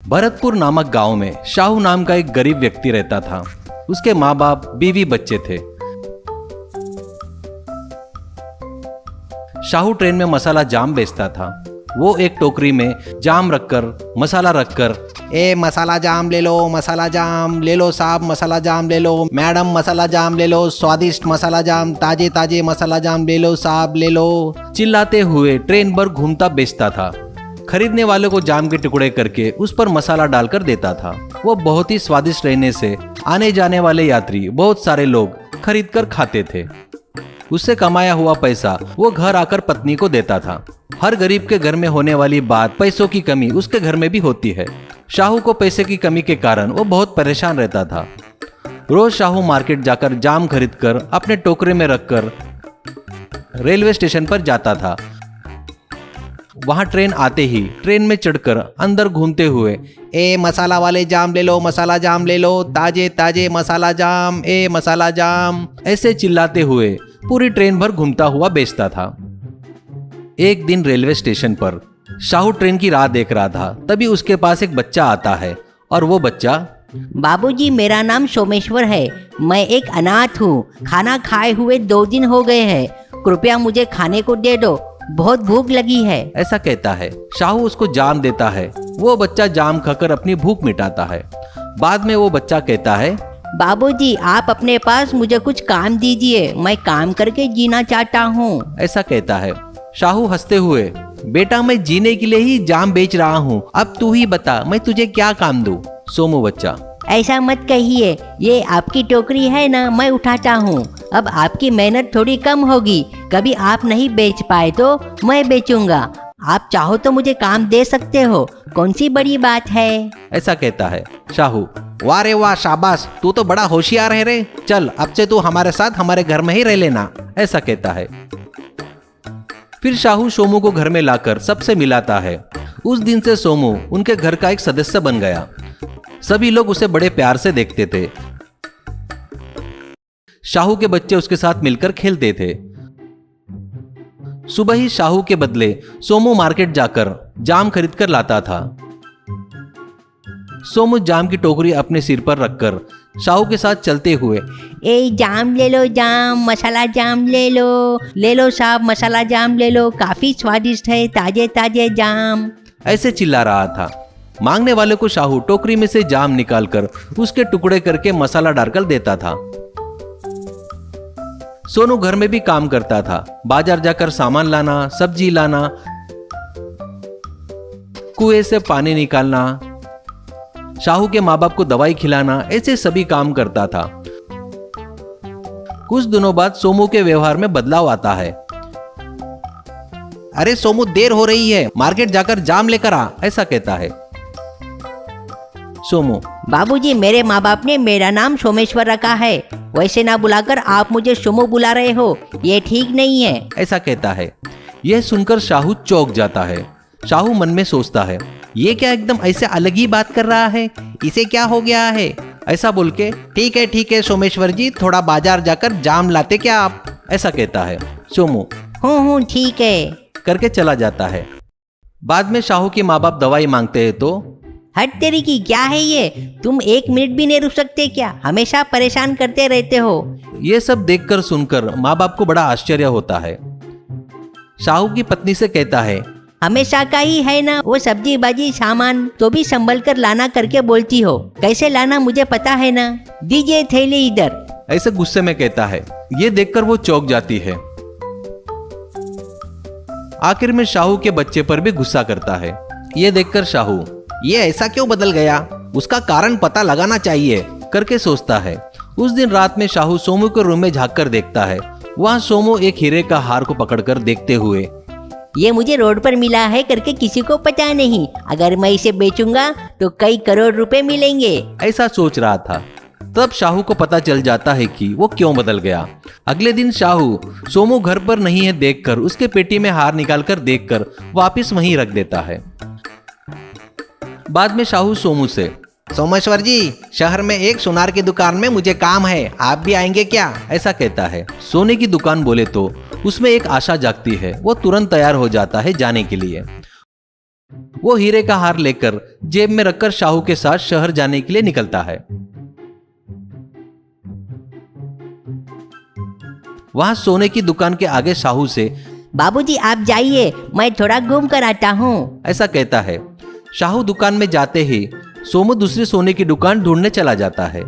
भरतपुर नामक गांव में शाहू नाम का एक गरीब व्यक्ति रहता था। उसके माँ बाप, बीवी, बच्चे थे। शाहू ट्रेन में मसाला जाम बेचता था। वो एक टोकरी में जाम रखकर, मसाला रखकर, ए मसाला जाम ले लो साहब, मसाला जाम ले लो, मैडम मसाला जाम ले लो, स्वादिष्ट मसाला जाम, ताजे ताजे मसाला जाम ले लो साहब, ले लो, चिल्लाते हुए ट्रेन भर घूमता बेचता था। खरीदने वालों को जाम के टुकड़े करके उस पर मसाला डालकर देता था। वो बहुत ही स्वादिष्ट रहने से आने जाने वाले यात्री, बहुत सारे लोग खरीद कर खाते थे। उससे कमाया हुआ पैसा वो घर आकर पत्नी को देता था। हर गरीब के घर में होने वाली बात, पैसों की कमी उसके घर में भी होती है। शाहू को पैसे की कमी के कारण वो बहुत परेशान रहता था। रोज शाहू मार्केट जाकर जाम खरीदकर अपने टोकरे में रखकर रेलवे स्टेशन पर जाता था। वहां ट्रेन आते ही ट्रेन में चढ़कर अंदर घूमते हुए, ए मसाला वाले जाम ले लो, मसाला जाम ले लो, ताजे ताजे मसाला जाम, ए मसाला जाम, ऐसे चिल्लाते हुए पूरी ट्रेन भर घूमता हुआ बेचता था। एक दिन रेलवे स्टेशन पर शाहू ट्रेन की राह देख रहा था। तभी उसके पास एक बच्चा आता है और वो बच्चा, बाबूजी मेरा नाम सोमेश्वर है, मैं एक अनाथ हूँ, खाना खाए हुए 2 दिन हो गए हैं, कृपया मुझे खाने को दे दो, बहुत भूख लगी है, ऐसा कहता है। शाहू उसको जाम देता है। वो बच्चा जाम खाकर अपनी भूख मिटाता है। बाद में वो बच्चा कहता है, बाबूजी आप अपने पास मुझे कुछ काम दीजिए, मैं काम करके जीना चाहता हूँ, ऐसा कहता है। शाहू हंसते हुए, बेटा मैं जीने के लिए ही जाम बेच रहा हूँ, अब तू ही बता मैं तुझे क्या काम दूँ। सोमू बच्चा, ऐसा मत कहिए, ये आपकी टोकरी है ना, मैं उठाता हूँ, अब आपकी मेहनत थोड़ी कम होगी, कभी आप नहीं बेच पाए तो मैं बेचूंगा, आप चाहो तो मुझे काम दे सकते हो, कौन सी बड़ी बात है, ऐसा कहता है। शाहू, वाह रे वाह, शाबाश, तू तो बड़ा होशियार है रे, चल अब से तू हमारे साथ हमारे घर में ही रह लेना, ऐसा कहता है। फिर शाहू सोमू को घर में लाकर सबसे मिलाता है। उस दिन से सोमू उनके घर का एक सदस्य बन गया। सभी लोग उसे बड़े प्यार से देखते थे। शाहू के बच्चे उसके साथ मिलकर खेलते थे। सुबह ही शाहू के बदले सोमू मार्केट जाकर जाम खरीद कर लाता था। सोमू जाम की टोकरी अपने सिर पर रखकर शाहू के साथ चलते हुए, ए जाम ले लो, जाम मसाला जाम ले लो साहब, मसाला जाम ले लो, काफी स्वादिष्ट है, ताजे ताजे जाम, ऐसे चिल्ला रहा था। मांगने वाले को शाहू टोकरी में से जाम निकालकर उसके टुकड़े करके मसाला डालकर देता था। सोनू घर में भी काम करता था। बाजार जाकर सामान लाना, सब्जी लाना, कुएं से पानी निकालना, शाहू के माँ बाप को दवाई खिलाना, ऐसे सभी काम करता था। कुछ दिनों बाद सोमू के व्यवहार में बदलाव आता है। अरे सोमू देर हो रही है, मार्केट जाकर जाम लेकर आ, ऐसा कहता है। सोमू, बाबूजी मेरे माँ बाप ने मेरा नाम सोमेश्वर रखा है, वैसे ना बुलाकर आप मुझे सोमू बुला रहे हो, ये ठीक नहीं है, ऐसा कहता है। यह सुनकर शाहू चौंक जाता है। शाहू मन में सोचता है, ये क्या एकदम ऐसे अलग ही बात कर रहा है, इसे क्या हो गया है, ऐसा बोल के, ठीक है सोमेश्वर जी, थोड़ा बाजार जाकर जाम लाते क्या आप, ऐसा कहता है। सोमू हूँ ठीक है करके चला जाता है। बाद में शाहू के माँ बाप दवाई मांगते हैं तो, हट तेरी की, क्या है ये, तुम 1 मिनट भी नहीं रुक सकते क्या, हमेशा परेशान करते रहते हो। ये सब देखकर सुनकर माँ बाप को बड़ा आश्चर्य होता है। शाहू की पत्नी से कहता है, हमेशा का ही है ना, वो सब्जी बाजी सामान तो भी संभल कर लाना करके बोलती हो, कैसे लाना मुझे पता है ना, दीजिए थैली इधर, ऐसे गुस्से में कहता है। ये देखकर वो चौंक जाती है। आखिर में शाहू के बच्चे पर भी गुस्सा करता है। ये देखकर शाहू, ये ऐसा क्यों बदल गया, उसका कारण पता लगाना चाहिए, करके सोचता है। उस दिन रात में शाहू सोमू के रूम में झांक कर देखता है। वहां सोमू एक हीरे का हार को पकड़कर देखते हुए, ये मुझे रोड पर मिला है करके किसी को पता नहीं, अगर मैं इसे बेचूंगा तो कई करोड़ रुपए मिलेंगे, ऐसा सोच रहा था। तब शाहू को पता चल जाता है कि वो क्यों बदल गया। अगले दिन शाहू सोमू घर पर नहीं है देखकर उसके पेटी में हार निकालकर देखकर वापस वहीं रख देता है। बाद में शाहू सोमू से, सोमेश्वर जी, शहर में एक सुनार की दुकान में मुझे काम है, आप भी आएंगे क्या, ऐसा कहता है। सोने की दुकान बोले तो उसमें एक आशा जागती है। वो तुरंत तैयार हो जाता है जाने के लिए। वो हीरे का हार लेकर जेब में रखकर शाहू के साथ शहर जाने के लिए निकलता है। वहां सोने की दुकान के आगे शाहू से बाबूजी आप जाइए, मैं थोड़ा घूम कर आता हूँ। ऐसा कहता है। शाहू दुकान में जाते ही सोमू दूसरी सोने की दुकान ढूंढने चला जाता है।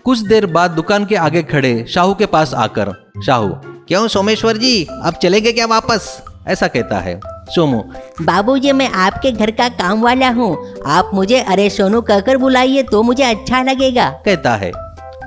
कुछ देर बाद दुकान के आगे खड़े शाहू के पास आकर शाहू, क्यों सोमेश्वर जी, अब चलेंगे क्या वापस? ऐसा कहता है। सोमू, बाबूजी मैं आपके घर का काम वाला हूँ, आप मुझे अरे सोनू कहकर बुलाइए तो मुझे अच्छा लगेगा। कहता है।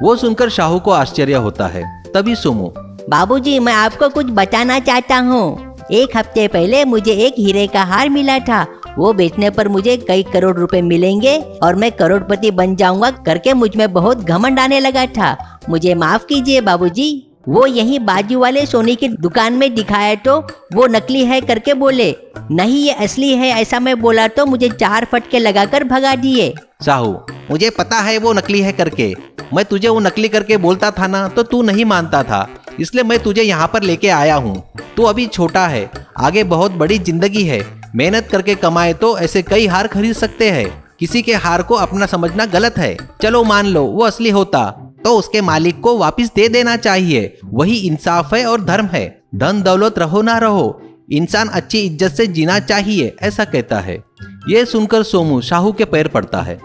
वो सुनकर शाहू को आश्चर्य होता है। तभी सोमू, बाबूजी मैं आपको कुछ बताना चाहता हूँ। एक हफ्ते पहले मुझे एक हीरे का हार मिला था, वो बेचने पर मुझे कई करोड़ रुपए मिलेंगे और मैं करोड़पति बन जाऊंगा करके मुझ में बहुत घमंड आने लगा था। मुझे माफ कीजिए बाबूजी। वो यही बाजू वाले सोने की दुकान में दिखाया तो वो नकली है करके बोले, नहीं ये असली है ऐसा मैं बोला तो मुझे 4 फटके लगाकर भगा दिए। शाहू, मुझे पता है वो नकली है करके, मैं तुझे वो नकली करके बोलता था ना तो तू नहीं मानता था, इसलिए मैं तुझे यहाँ पर लेके आया हूँ। तू अभी छोटा है, आगे बहुत बड़ी जिंदगी है, मेहनत करके कमाए तो ऐसे कई हार खरीद सकते हैं। किसी के हार को अपना समझना गलत है। चलो मान लो वो असली होता तो उसके मालिक को वापस दे देना चाहिए, वही इंसाफ है और धर्म है। धन दौलत रहो ना रहो, इंसान अच्छी इज्जत से जीना चाहिए, ऐसा कहता है। यह सुनकर सोमू शाहू के पैर पड़ता है।